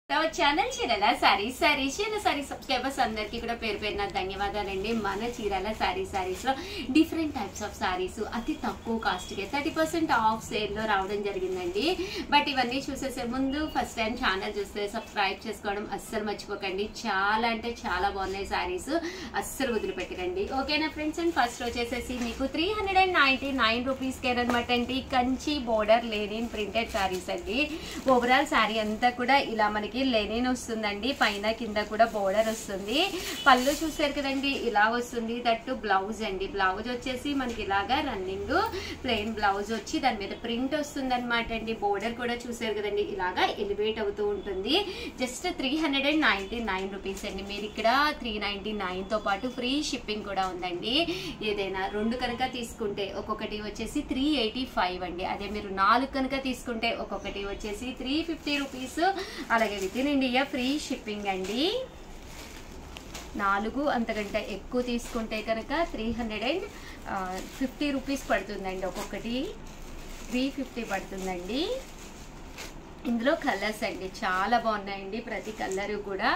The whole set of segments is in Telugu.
ఛానల్ చీరల సారీస్ సబ్స్క్రైబర్స్ అందరికీ కూడా పేరు పేరున ధన్యవాదాలండి. మన చీరల సారీస్ లో డిఫరెంట్ టైప్స్ ఆఫ్ సారీస్ అతి తక్కువ కాస్ట్ కి 30% ఆఫ్ సేల్ లో రావడం జరిగిందండి. బట్ ఇవన్నీ చూసేసే ముందు ఫస్ట్ టైం ఛానల్ చూస్తే సబ్స్క్రైబ్ చేసుకోవడం అస్సలు మర్చిపోకండి. చాలా అంటే చాలా బాగున్నాయి సారీస్, అస్సలు వదిలిపెట్టకండి. ఓకేనా ఫ్రెండ్స్? అండ్ ఫస్ట్ వచ్చేసేసి మీకు 399 రూపీస్ కేనమాట అండి. Kanchi border linen printed saris అండి. ఓవరాల్ సారీ అంతా కూడా ఇలా మనకి లెనిన్ వస్తుందండి. పైన కింద కూడా బోర్డర్ వస్తుంది. పళ్ళు చూసారు కదండి, ఇలా వస్తుంది. దట్టు బ్లౌజ్ అండి. బ్లౌజ్ వచ్చేసి మనకి ఇలాగా రన్నింగ్ ప్లెయిన్ బ్లౌజ్ వచ్చి దాని మీద ప్రింట్ వస్తుంది అనమాట అండి. బోర్డర్ కూడా చూసారు కదండి, ఇలాగా ఎలివేట్ అవుతూ ఉంటుంది. జస్ట్ 399 రూపీస్ అండి. మీరు ఇక్కడ 399 తో పాటు ఫ్రీ షిప్పింగ్ కూడా ఉందండి. ఏదైనా రెండు కనుక తీసుకుంటే ఒక్కొక్కటి వచ్చేసి 385 అండి. అదే మీరు 4 కనుక తీసుకుంటే ఒక్కొక్కటి వచ్చేసి 350 రూపీస్. అలాగే within India free shipping అండి. 4 అంతకంటే ఎక్కువ తీసుకుంటే కనుక 350 రూపీస్ పడుతుందండి. ఒక్కొక్కటి 350 పడుతుందండి. ఇందులో కలర్స్ అండి చాలా బాగున్నాయండి. ప్రతి కలరు కూడా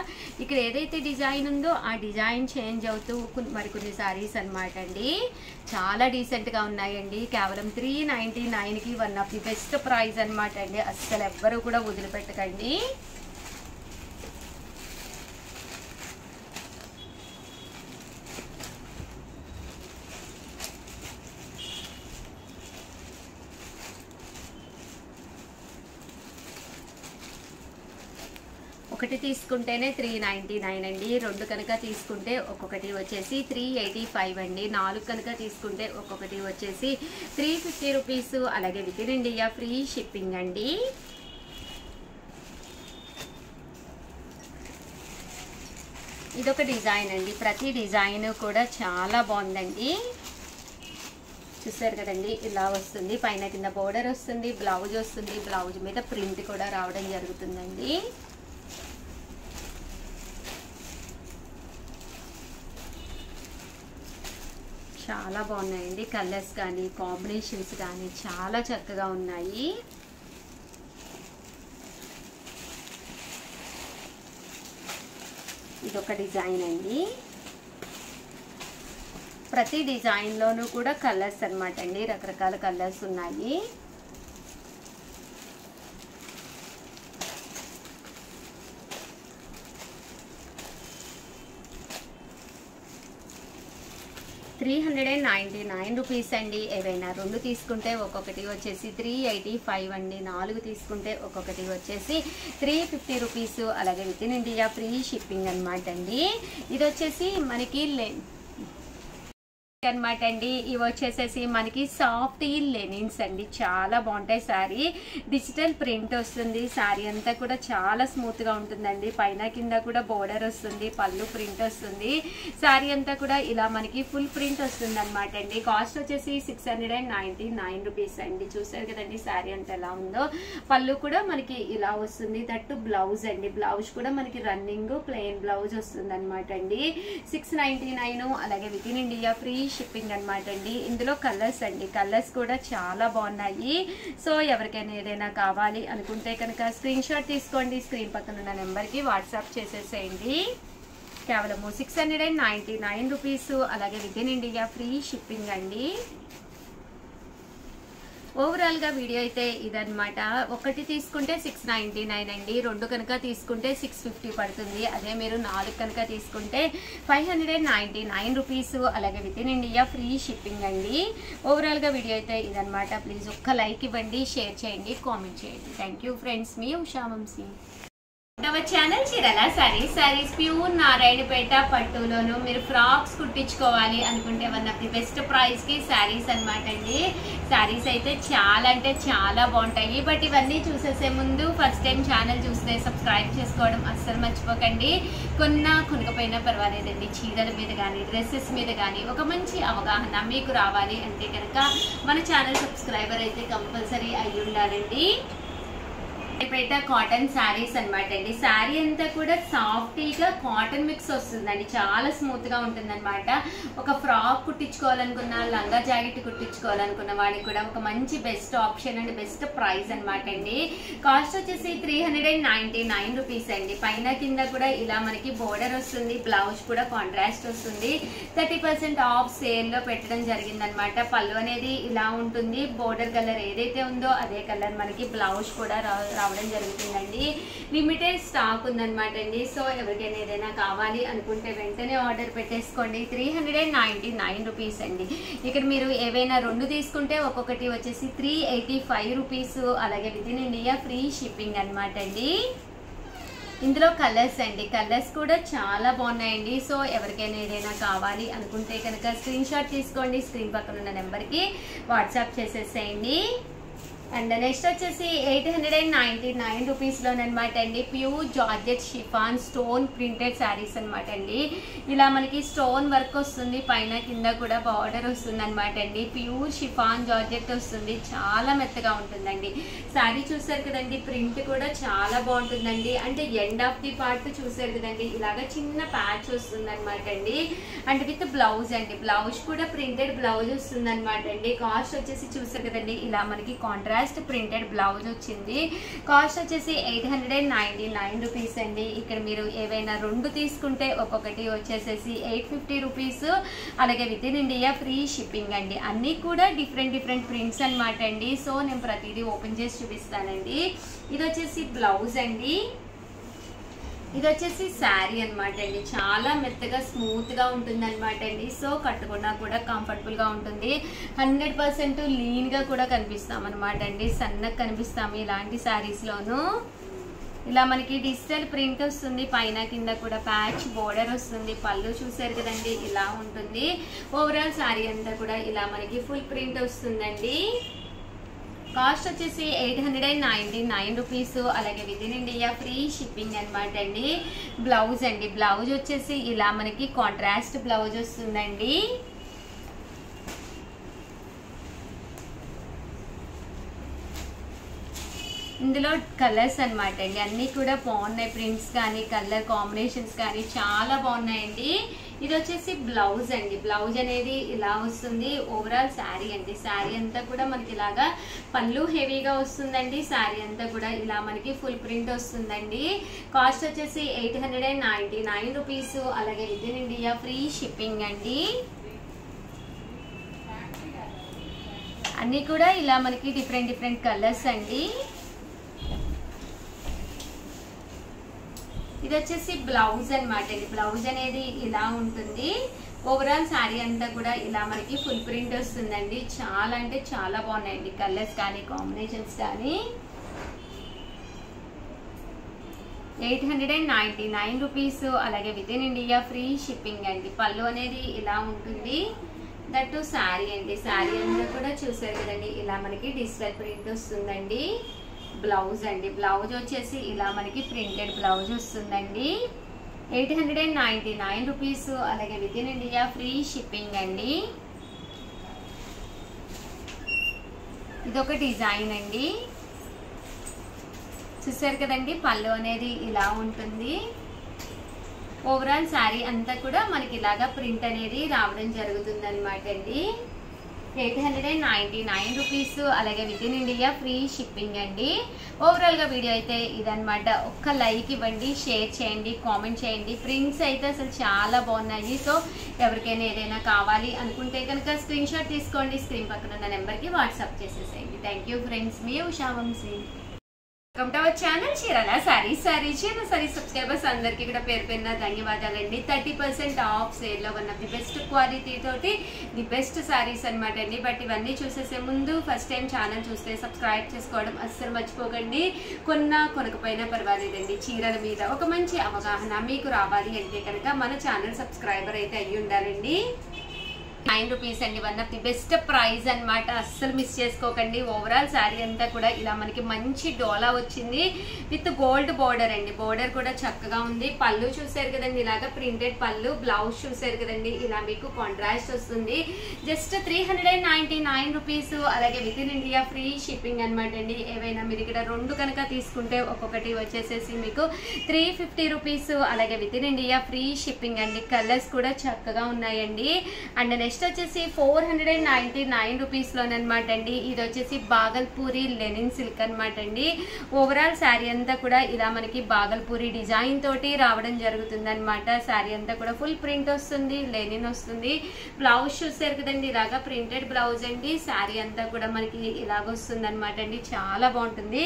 ఇక్కడ ఏదైతే డిజైన్ ఉందో ఆ డిజైన్ చేంజ్ అవుతూ మరికొన్ని సారీస్ అనమాట అండి. చాలా డీసెంట్గా ఉన్నాయండి. కేవలం 399కి one of the best price అనమాట అండి. అస్సలు ఎవ్వరూ కూడా వదిలిపెట్టకండి. ఒకటి తీసుకుంటేనే 399 అండి. రెండు కనుక తీసుకుంటే ఒక్కొక్కటి వచ్చేసి 385 అండి. 4 కనుక తీసుకుంటే ఒక్కొక్కటి వచ్చేసి 350 రూపీస్. అలాగే within India free shipping అండి. ఇదొక డిజైన్ అండి. ప్రతి డిజైన్ కూడా చాలా బాగుందండి. చూసారు కదండి, ఇలా వస్తుంది. పైన కింద బోర్డర్ వస్తుంది, బ్లౌజ్ వస్తుంది. బ్లౌజ్ మీద ప్రింట్ కూడా రావడం జరుగుతుందండి. చాలా బాగున్నాయండి. కలర్స్ కానీ కాంబినేషన్స్ కానీ చాలా చక్కగా ఉన్నాయి. ఇదొక డిజైన్ అండి. ప్రతి డిజైన్లోనూ కూడా కలర్స్ అన్నమాట అండి. రకరకాల కలర్స్ ఉన్నాయి. ₹399 రూపీస్ అండి. ఏవైనా రెండు తీసుకుంటే ఒక్కొక్కటి వచ్చేసి 385 అండి. 4 తీసుకుంటే ఒక్కొక్కటి వచ్చేసి 350 రూపీస్. అలాగే within India free shipping అనమాట అండి. ఇది వచ్చేసి మనకి అనమాట అండి. ఇవి వచ్చేసేసి మనకి సాఫ్ట్ లెనిన్స్ అండి. చాలా బాగుంటాయి. సారీ డిజిటల్ ప్రింట్ వస్తుంది. సారీ అంతా కూడా చాలా స్మూత్ గా ఉంటుందండి. పైన కింద కూడా బోర్డర్ వస్తుంది, పళ్ళు ప్రింట్ వస్తుంది. సారీ అంతా కూడా ఇలా మనకి ఫుల్ ప్రింట్ వస్తుంది అనమాట అండి. కాస్ట్ వచ్చేసి 699 రూపీస్ అండి. చూసారు కదండి సారీ అంతా ఎలా ఉందో. పళ్ళు కూడా మనకి ఇలా వస్తుంది. దట్టు బ్లౌజ్ అండి. బ్లౌజ్ కూడా మనకి రన్నింగ్ ప్లెయిన్ బ్లౌజ్ వస్తుంది అనమాట అండి. 699. అలాగే within India free shipping అనమాట అండి. ఇందులో కలర్స్ అండి. కలర్స్ కూడా చాలా బాగున్నాయి. సో ఎవరికైనా ఏదైనా కావాలి అనుకుంటే కనుక స్క్రీన్ షాట్ తీసుకోండి. స్క్రీన్ పక్కన ఉన్న నెంబర్కి వాట్సాప్ చేసేసేయండి. కేవలం 699 రూపీస్. అలాగే within India free shipping అండి. ఓవరాల్ గా వీడియో అయితే ఇదన్నమాట. ఒకటి తీసుకుంటే 699 అండి. రెండు కనుక తీసుకుంటే 650 పడుతుంది. అదే మీరు 4 కనుక తీసుకుంటే 599 రూపీస్. అలాగే within India free shipping అండి. ఓవరాల్ గా వీడియో అయితే ఇదన్నమాట. ప్లీజ్ ఒక్క లైక్ ఇవ్వండి, షేర్ చేయండి, కామెంట్ చేయండి. Thank you friends. మీ ఉషా వంశీ. ఛానల్ చీరల సారీస్ ప్యూర్ నారాయణపేట పట్టులోను మీరు ఫ్రాక్స్ కుట్టించుకోవాలి అనుకుంటే one of the best price కి సారీస్ అనమాట అండి. సారీస్ అయితే చాలా అంటే చాలా బాగుంటాయి. బట్ ఇవన్నీ చూసేసే ముందు ఫస్ట్ టైం ఛానల్ చూస్తే సబ్స్క్రైబ్ చేసుకోవడం అస్సలు మర్చిపోకండి. కొనకపోయినా పర్వాలేదండి. చీరల మీద కానీ డ్రెస్సెస్ మీద కానీ ఒక మంచి అవగాహన మీకు రావాలి అంటే కనుక మన ఛానల్ సబ్స్క్రైబర్ అయితే కంపల్సరీ అయి ఉండాలండి. పేట కాటన్ శారీస్ అనమాట అండి. శారీ అంతా కూడా సాఫ్టీగా కాటన్ మిక్స్ వస్తుందండి, చాలా స్మూత్ గా ఉంటుంది అనమాట. ఒక ఫ్రాక్ కుట్టించుకోవాలనుకున్న, లంగా జాకెట్ కుట్టించుకోవాలనుకున్న వాడికి కూడా ఒక మంచి best option and best price అనమాట అండి. కాస్ట్ వచ్చేసి 399 రూపీస్ అండి. పైన కింద కూడా ఇలా మనకి బోర్డర్ వస్తుంది, బ్లౌజ్ కూడా కాంట్రాస్ట్ వస్తుంది. 30% ఆఫ్ సేల్ లో పెట్టడం జరిగింది అనమాట. పళ్ళు అనేది ఇలా ఉంటుంది, బోర్డర్ కలర్ ఏదైతే ఉందో అదే కలర్ మనకి బ్లౌజ్ కూడా రావడం జరుగుతుందండి. లిమిటెడ్ స్టాక్ ఉందన్నమాట అండి. సో ఎవరికైనా ఏదైనా కావాలి అనుకుంటే వెంటనే ఆర్డర్ పెట్టేసుకోండి. 399 రూపీస్ అండి. ఇక్కడ మీరు ఏవైనా 2 తీసుకుంటే ఒక్కొక్కటి వచ్చేసి 385 రూపీస్. అలాగే within India free shipping అనమాట అండి. ఇందులో కలర్స్ అండి, కలర్స్ కూడా చాలా బాగున్నాయండి. సో ఎవరికైనా ఏదైనా కావాలి అనుకుంటే కనుక స్క్రీన్ షాట్ తీసుకోండి, స్క్రీన్ పక్కన ఉన్న నెంబర్కి వాట్సాప్ చేసేసేయండి. అండ్ నెక్స్ట్ వచ్చేసి 899 రూపీస్లోనమాట అండి. Pure georgette chiffon stone printed saris అనమాట అండి. ఇలా మనకి స్టోన్ వర్క్ వస్తుంది, పైన కింద కూడా బార్డర్ వస్తుంది అనమాట అండి. ప్యూర్ షిఫాన్ జార్జెట్ వస్తుంది, చాలా మెత్తగా ఉంటుందండి. శారీ చూసారు కదండి, ప్రింట్ కూడా చాలా బాగుంటుందండి. అంటే ఎండ్ ఆఫ్ ది పార్ట్ చూసారు కదండి, ఇలాగ చిన్న ప్యాచ్ వస్తుంది అనమాట అండి. అండ్ విత్ బ్లౌజ్ అండి, బ్లౌజ్ కూడా ప్రింటెడ్ బ్లౌజ్ వస్తుంది అనమాట అండి. కాస్ట్ వచ్చేసి చూసారు కదండి, ఇలా మనకి కాంట్రాస్ట్ ప్రింటెడ్ బ్లౌజ్ వచ్చింది. కాస్ట్ వచ్చేసి 899 రూపీస్ అండి. ఇక్కడ మీరు ఏవైనా 2 తీసుకుంటే ఒక్కొక్కటి వచ్చేసేసి 850 రూపీస్. అలాగే within India free shipping అండి. అన్నీ కూడా డిఫరెంట్ ప్రింట్స్ అనమాట అండి. సో నేను ప్రతిదీ ఓపెన్ చేసి చూపిస్తానండి. ఇది వచ్చేసి బ్లౌజ్ అండి, ఇది వచ్చేసి శారీ అనమాట అండి. చాలా మెత్తగా స్మూత్ గా ఉంటుంది అనమాట అండి. సో కట్టుకున్నా కూడా కంఫర్టబుల్ గా ఉంటుంది. 100% లీన్ గా కూడా కనిపిస్తాం అనమాట అండి, సన్నగా కనిపిస్తాము ఇలాంటి శారీస్ లోను. ఇలా మనకి డిజిటల్ ప్రింట్ వస్తుంది, పైన కింద కూడా ప్యాచ్ బోర్డర్ వస్తుంది. పళ్ళు చూసారు కదండి, ఇలా ఉంటుంది. ఓవరాల్ శారీ అంతా కూడా ఇలా మనకి ఫుల్ ప్రింట్ వస్తుందండి. కాస్ట్ వచ్చేసి 899 రూపీస్. అలాగే within India free shipping అనమాట అండి. బ్లౌజ్ అండి, బ్లౌజ్ వచ్చేసి ఇలా మనకి కాంట్రాస్ట్ బ్లౌజ్ వస్తుందండి. ఇందులో కలర్స్ అనమాట అండి, అన్నీ కూడా బాగున్నాయి. ప్రింట్స్ కానీ కలర్ కాంబినేషన్స్ కానీ చాలా బాగున్నాయండి. ఇది వచ్చేసి బ్లౌజ్ అండి, బ్లౌజ్ అనేది ఇలా వస్తుంది. ఓవరాల్ శారీ అండి, శారీ అంతా కూడా మనకి ఇలాగా పళ్ళు హెవీగా వస్తుందండి. శారీ అంతా కూడా ఇలా మనకి ఫుల్ ప్రింట్ వస్తుందండి. కాస్ట్ వచ్చేసి 899 రూపీస్. అలాగే within India free shipping అండి. అన్నీ కూడా ఇలా మనకి డిఫరెంట్ కలర్స్ అండి. ఇది వచ్చేసి బ్లౌజ్ అనమాట అండి, బ్లౌజ్ అనేది ఇలా ఉంటుంది. ఓవరాల్ శారీ అంతా కూడా ఇలా మనకి ఫుల్ ప్రింట్ వస్తుందండి. చాలా అంటే చాలా బాగున్నాయండి కలర్స్ కానీ కాంబినేషన్స్ కానీ. 899 రూపీస్. అలాగే within India free shipping అండి. పళ్ళు అనేది ఇలా ఉంటుంది, దట్టు శారీ అండి. శారీ అంతా కూడా చూసారు కదండి, ఇలా మనకి డిజిటల్ ప్రింట్ వస్తుందండి. బ్లౌజ్ అండి, బ్లౌజ్ వచ్చేసి ఇలా మనకి ప్రింటెడ్ బ్లౌజ్ వస్తుందండి. 899 రూపీస్. అలాగే within India free shipping అండి. ఇదొక డిజైన్ అండి, చూసారు కదండి, పళ్ళు అనేది ఇలా ఉంటుంది. ఓవరాల్ శారీ అంతా కూడా మనకి ఇలాగా ప్రింట్ అనేది రావడం జరుగుతుంది అనమాట అండి. 899 రూపీస్. అలాగే within India free shipping అండి. ఓవరాల్ గా వీడియో అయితే ఇదనమాట. ఒక్క లైక్ ఇవ్వండి, షేర్ చేయండి, కామెంట్ చేయండి. ప్రింట్స్ అయితే అసలు చాలా బాగున్నాయి. సో ఎవరికైనా ఏదైనా కావాలి అనుకుంటే కనుక స్క్రీన్ షాట్ తీసుకోండి, స్క్రీన్ పక్కన ఉన్న నెంబర్కి వాట్సాప్ చేసేసేయండి. థ్యాంక్ యూ ఫ్రెండ్స్, మీ Usha Vamshi. Welcome to our channel Chirala saris. Chirala saris subscribers అందరికీ కూడా పేరు పేరున ధన్యవాదాలండి. 30% ఆఫ్ సేల్ లో ఉన్న ది బెస్ట్ క్వాలిటీ తోటి ది బెస్ట్ సారీస్ అనమాట అండి. బట్ ఇవన్నీ చూసేసే ముందు ఫస్ట్ టైం ఛానల్ చూస్తే సబ్స్క్రైబ్ చేసుకోవడం అస్సలు మర్చిపోకండి. కొనకపోయినా పర్వాలేదండి, చీరల మీద ఒక మంచి అవగాహన మీకు రావాలి అంటే కనుక మన ఛానల్ సబ్స్క్రైబర్ అయితే అయ్యి ఉండాలండి. 9 రూపీస్ అండి. One of the best price అన్నమాట, అస్సలు మిస్ చేసుకోకండి. ఓవరాల్ శారీ అంతా కూడా ఇలా మనకి మంచి డోలా వచ్చింది విత్ గోల్డ్ బోర్డర్ అండి. బోర్డర్ కూడా చక్కగా ఉంది. పళ్ళు చూసారు కదండి, ఇలాగా ప్రింటెడ్ పళ్ళు. బ్లౌజ్ చూసారు కదండి, ఇలా మీకు కాంట్రాస్ట్ వస్తుంది. Just 399 rupees. అలాగే within India free shipping అనమాట అండి. ఏవైనా మీరు ఇక్కడ రెండు కనుక తీసుకుంటే ఒక్కొక్కటి వచ్చేసేసి మీకు 350 రూపీస్. అలాగే within India free shipping అండి. కలర్స్ కూడా చక్కగా ఉన్నాయండి. అండ్ నెక్స్ట్ వచ్చేసి 499 రూపీస్ లోనమాట అండి. ఇది వచ్చేసి బాగల్పూరి లెనిన్ సిల్క్ అనమాట అండి. ఓవరాల్ శారీ అంతా కూడా ఇలా మనకి బాగల్పూరి డిజైన్ తోటి రావడం జరుగుతుంది అనమాట. శారీ అంతా కూడా ఫుల్ ప్రింట్ వస్తుంది, లెనిన్ వస్తుంది. బ్లౌజ్ చూసారు కదండి, ఇలాగా ప్రింటెడ్ బ్లౌజ్ అండి. శారీ అంతా కూడా మనకి ఇలాగ వస్తుంది అనమాట అండి. చాలా బాగుంటుంది.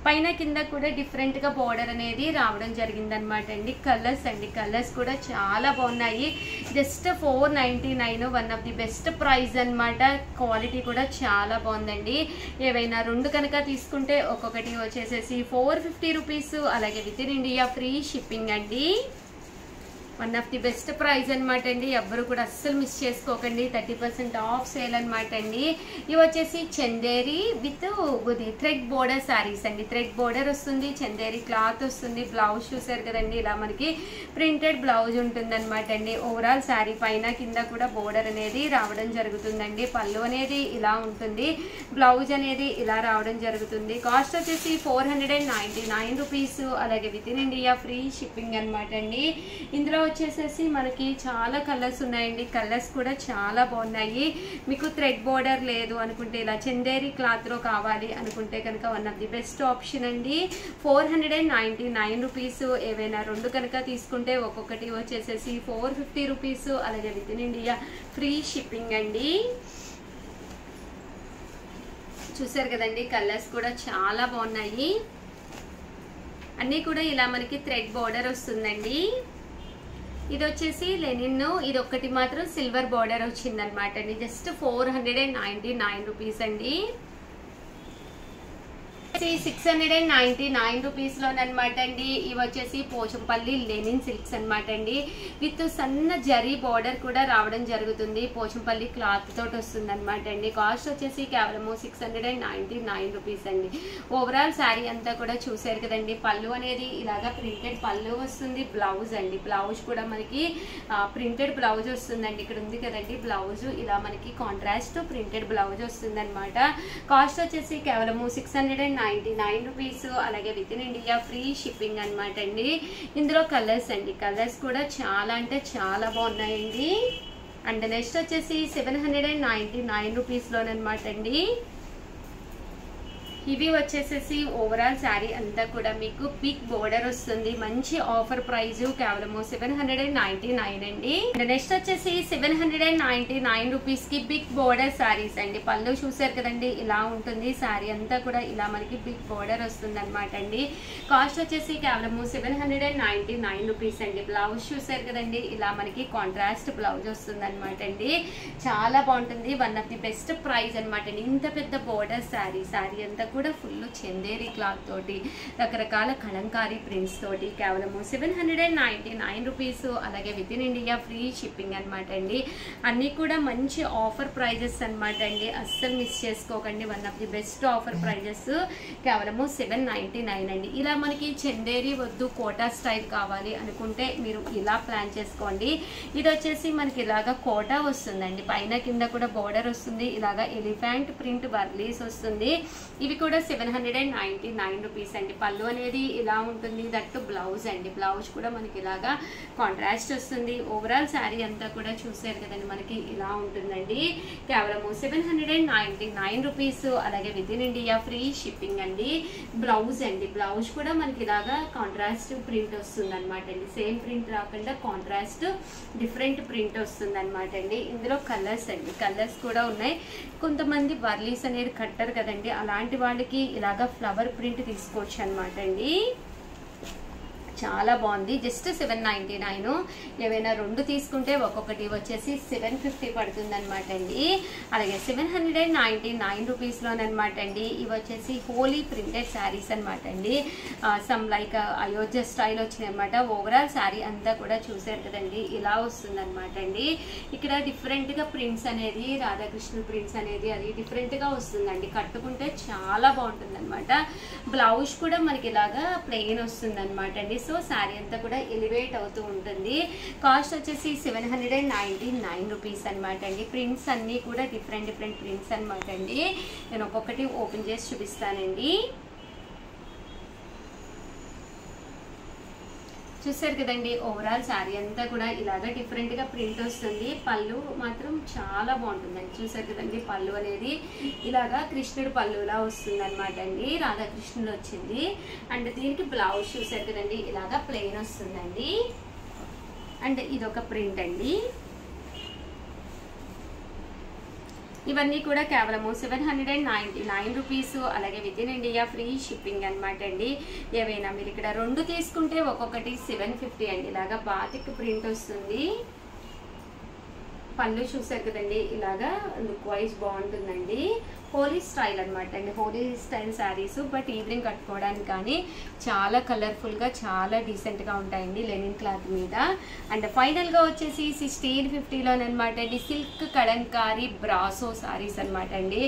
పైన కింద కూడా డిఫరెంట్ గా బోర్డర్ అనేది రావడం జరిగింది అనమాట అండి. కలర్స్ అండి, కలర్స్ కూడా చాలా బాగున్నాయి. Just 499, one of the best price అనమాట. క్వాలిటీ కూడా చాలా బాగుందండి. ఏవైనా రెండు కనుక తీసుకుంటే ఒక్కొక్కటి వచ్చేసేసి 450 రూపీస్. అలాగే within India free shipping అండి. One of the best price అనమాట అండి. ఎవ్వరు కూడా అస్సలు మిస్ చేసుకోకండి. 30% ఆఫ్ సేల్ అనమాట అండి. ఇవి వచ్చేసి Chanderi with thread border saris అండి. థ్రెడ్ బోర్డర్ వస్తుంది, చందేరి క్లాత్ వస్తుంది. బ్లౌజ్ చూసారు కదండి, ఇలా మనకి ప్రింటెడ్ బ్లౌజ్ ఉంటుంది అనమాట అండి. ఓవరాల్ శారీ పైన కింద కూడా బోర్డర్ అనేది రావడం జరుగుతుందండి. పళ్ళు అనేది ఇలా ఉంటుంది, బ్లౌజ్ అనేది ఇలా రావడం జరుగుతుంది. కాస్ట్ వచ్చేసి 499 రూపీస్. అలాగే within India free shipping అనమాట అండి. ఇందులో వచ్చేసేసి మనకి చాలా కలర్స్ ఉన్నాయండి. కలర్స్ కూడా చాలా బాగున్నాయి. మీకు థ్రెడ్ బోర్డర్ లేదు అనుకుంటే, ఇలా చందేరి క్లాత్ లో కావాలి అనుకుంటే కనుక one of the best option అండి. 499 రూపీస్. ఏవైనా రెండు కనుక తీసుకుంటే ఒక్కొక్కటి వచ్చేసేసి 450 రూపీస్. అలాగే within India free shipping అండి. చూసారు కదండి, కలర్స్ కూడా చాలా బాగున్నాయి. అన్నీ కూడా ఇలా మనకి థ్రెడ్ బోర్డర్ వస్తుందండి. ఇది వచ్చేసి లెనిన్, ఇది ఒక్కటి మాత్రం సిల్వర్ బోర్డర్ వచ్చింది అనమాట అండి. జస్ట్ 499 రూపీస్ అండి. 699 రూపీస్ లోనమాట అండి. ఇవి వచ్చేసి పోచంపల్లి లెనిన్ సిల్క్స్ అనమాట అండి. విత్ సన్న జరీ బోర్డర్ కూడా రావడం జరుగుతుంది. పోచంపల్లి క్లాత్ తోటి వస్తుంది అనమాట అండి. కాస్ట్ వచ్చేసి కేవలము 699 రూపీస్ అండి. ఓవరాల్ శారీ అంతా కూడా చూసారు కదండి. పళ్ళు అనేది ఇలాగా ప్రింటెడ్ పళ్ళు వస్తుంది. బ్లౌజ్ అండి, బ్లౌజ్ కూడా మనకి ప్రింటెడ్ బ్లౌజ్ వస్తుందండి. ఇక్కడ ఉంది కదండి బ్లౌజ్, ఇలా మనకి కాంట్రాస్ట్ ప్రింటెడ్ బ్లౌజ్ వస్తుంది అనమాట. కాస్ట్ వచ్చేసి కేవలము 699 రూపీస్. అలాగే within India free shipping అనమాట అండి. ఇందులో కలర్స్ అండి, కలర్స్ కూడా చాలా అంటే చాలా బాగున్నాయండి. అండ్ నెక్స్ట్ వచ్చేసి 799 రూపీస్ లోనమాట అండి. ఇవి వచ్చేసేసి ఓవరాల్ శారీ అంతా కూడా మీకు బిగ్ బోర్డర్ వస్తుంది. మంచి ఆఫర్ ప్రైస్ కేవలము 799 అండి. నెక్స్ట్ వచ్చేసి 799 రూపీస్ కి బిగ్ బోర్డర్ శారీస్ అండి. పళ్ళు చూసారు కదండి, ఇలా ఉంటుంది. శారీ అంతా కూడా ఇలా మనకి బిగ్ బోర్డర్ వస్తుంది అనమాట అండి. కాస్ట్ వచ్చేసి కేవలము 799 రూపీస్ అండి. బ్లౌజ్ చూసారు కదండి, ఇలా మనకి కాంట్రాస్ట్ బ్లౌజ్ వస్తుంది అనమాట అండి. చాలా బాగుంటుంది. One of the best price అనమాట అండి. ఇంత పెద్ద బోర్డర్ శారీ అంతా కూడా ఫుల్ చందేరి క్లాత్ తోటి, రకరకాల కలంకారీ ప్రింట్స్ తోటి కేవలము 799 రూపీస్. అలాగే within India free shipping అనమాట అండి. అన్నీ కూడా మంచి ఆఫర్ ప్రైజెస్ అనమాట అండి. అస్సలు మిస్ చేసుకోకండి. One of the best offer prices కేవలము 799 అండి. ఇలా మనకి చందేరి వద్దు, కోటా స్టైల్ కావాలి అనుకుంటే మీరు ఇలా ప్లాన్ చేసుకోండి. ఇది వచ్చేసి మనకి ఇలాగా కోటా వస్తుందండి. పైన కింద కూడా బోర్డర్ వస్తుంది. ఇలాగా ఎలిఫెంట్ ప్రింట్ వర్లీస్ వస్తుంది. ఇవి కూడా 799 రూపీస్ అండి. పళ్ళు అనేది ఇలా ఉంటుంది. దట్టు బ్లౌజ్ అండి. బ్లౌజ్ కూడా మనకి ఇలాగా కాంట్రాస్ట్ వస్తుంది. ఓవరాల్ శారీ అంతా కూడా చూసారు కదండి, మనకి ఇలా ఉంటుందండి. కేవలము 799 రూపీస్. అలాగే within India free shipping అండి. బ్లౌజ్ అండి, బ్లౌజ్ కూడా మనకి ఇలాగా కాంట్రాస్ట్ ప్రింట్ వస్తుంది అనమాట అండి. సేమ్ ప్రింట్ రాకుండా కాంట్రాస్ట్ డిఫరెంట్ ప్రింట్ వస్తుంది అనమాట అండి. ఇందులో కలర్స్ అండి, కలర్స్ కూడా ఉన్నాయి. కొంతమంది వర్లీస్ అనేది కట్టారు కదండి, అలాంటి వాళ్ళకి ఇలాగా ఫ్లవర్ ప్రింట్ తీసుకోవచ్చు అనమాట అండి. చాలా బాగుంది. జస్ట్ 799. ఏవైనా 2 తీసుకుంటే ఒక్కొక్కటి వచ్చేసి 750 పడుతుంది అనమాట అండి. అలాగే 799 రూపీస్లోనమాట అండి. ఇవి వచ్చేసి హోలీ ప్రింటెడ్ శారీస్ అనమాట అండి. సమ్ లైక్ అయోధ్య స్టైల్ వచ్చినాయి అనమాట. ఓవరాల్ శారీ అంతా కూడా చూసారు కదండి, ఇలా వస్తుంది అనమాట అండి. ఇక్కడ డిఫరెంట్గా ప్రింట్స్ అనేది, రాధాకృష్ణ ప్రింట్స్ అనేది అది డిఫరెంట్గా వస్తుందండి. కట్టుకుంటే చాలా బాగుంటుంది అనమాట. బ్లౌజ్ కూడా మనకి ఇలాగా ప్లెయిన్ వస్తుంది అనమాట అండి. సో శారీ అంతా కూడా ఎలివేట్ అవుతూ ఉంటుంది. కాస్ట్ వచ్చేసి 799 రూపీస్ అనమాట అండి. ప్రింట్స్ అన్నీ కూడా డిఫరెంట్ ప్రింట్స్ అనమాట అండి. నేను ఒక్కొక్కటి ఓపెన్ చేసి చూపిస్తానండి. చూసారు కదండి, ఓవరాల్ శారీ అంతా కూడా ఇలాగ డిఫరెంట్గా ప్రింట్ వస్తుంది. పళ్ళు మాత్రం చాలా బాగుంటుందండి. చూసారు కదండి, పళ్ళు అనేది ఇలాగా కృష్ణుడు పళ్ళులా వస్తుంది అనమాట అండి. రాధాకృష్ణుడు వచ్చింది. అండ్ దీనికి బ్లౌజ్ చూసారు కదండి, ఇలాగా ప్లెయిన్ వస్తుందండి. అండ్ ఇదొక ప్రింట్ అండి. ఇవన్నీ కూడా కేవలము 799 రూపీస్. అలాగే within India free shipping అనమాట అండి. ఏవైనా మీరు ఇక్కడ 2 తీసుకుంటే ఒక్కొక్కటి 750 అండి. ఇలాగా బాతిక్ ప్రింట్ వస్తుంది. పళ్ళు చూసారు కదండి, ఇలాగా లుక్ వైజ్ బాగుంటుందండి. హోలీ స్టైల్ అనమాట అండి. Holi style saris, but evening కట్టుకోవడానికి కానీ చాలా కలర్ఫుల్గా చాలా డీసెంట్గా ఉంటాయండి లెనిన్ క్లాత్ మీద. అండ్ ఫైనల్గా వచ్చేసి 1650లోనమాట అండి సిల్క్ కలంకారీ బ్రాసో శారీస్ అనమాట అండి.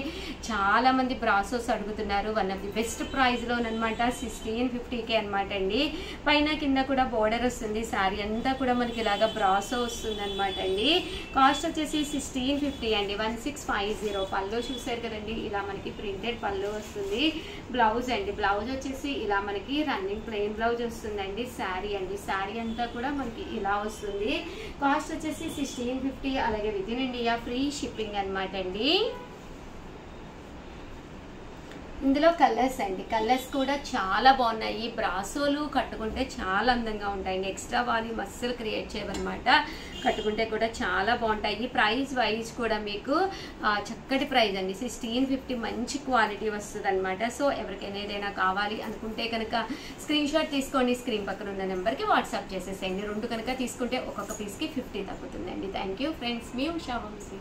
చాలామంది బ్రాసోస్ అడుగుతున్నారు. వన్ ఆఫ్ ది బెస్ట్ ప్రైస్లోనమాట 1650కే అనమాట అండి. పైన కింద కూడా బోర్డర్ వస్తుంది. శారీ అంతా కూడా మనకి ఇలాగా బ్రాసో వస్తుంది అనమాట అండి. కాస్ట్ వచ్చేసి 1650 అండి. 1650. పళ్ళు చూసారు కదండి, ఇలా మనకి ప్రింటెడ్ పళ్ళు వస్తుంది. బ్లౌజ్ అండి, బ్లౌజ్ వచ్చేసి ఇలా మనకి రన్నింగ్ ప్లెయిన్ బ్లౌజ్ వస్తుందండి. శారీ అండి, శారీ అంతా కూడా మనకి ఇలా వస్తుంది. కాస్ట్ వచ్చేసి 1650. అలాగే within India free shipping అనమాట అండి. ఇందులో కలర్స్ అండి, కలర్స్ కూడా చాలా బాగున్నాయి. బ్రాసోలు కట్టుకుంటే చాలా అందంగా ఉంటాయండి. ఎక్స్ట్రా వాల్యూమ్ అస్సలు క్రియేట్ చేయవన్నమాట. కట్టుకుంటే కూడా చాలా బాగుంటాయి. ప్రైస్ వైజ్ కూడా మీకు చక్కటి ప్రైస్ అండి. 1650 మంచి క్వాలిటీ వస్తుంది అనమాట. సో ఎవరికైనా ఏదైనా కావాలి అనుకుంటే కనుక స్క్రీన్ షాట్ తీసుకోండి. స్క్రీన్ పక్కన ఉన్న నెంబర్కి వాట్సాప్ చేసేసేయండి. 2 కనుక తీసుకుంటే ఒక్కొక్క పీస్కి 50 తగ్గుతుందండి. థ్యాంక్ యూ ఫ్రెండ్స్, మీ ఉషా వంశీ.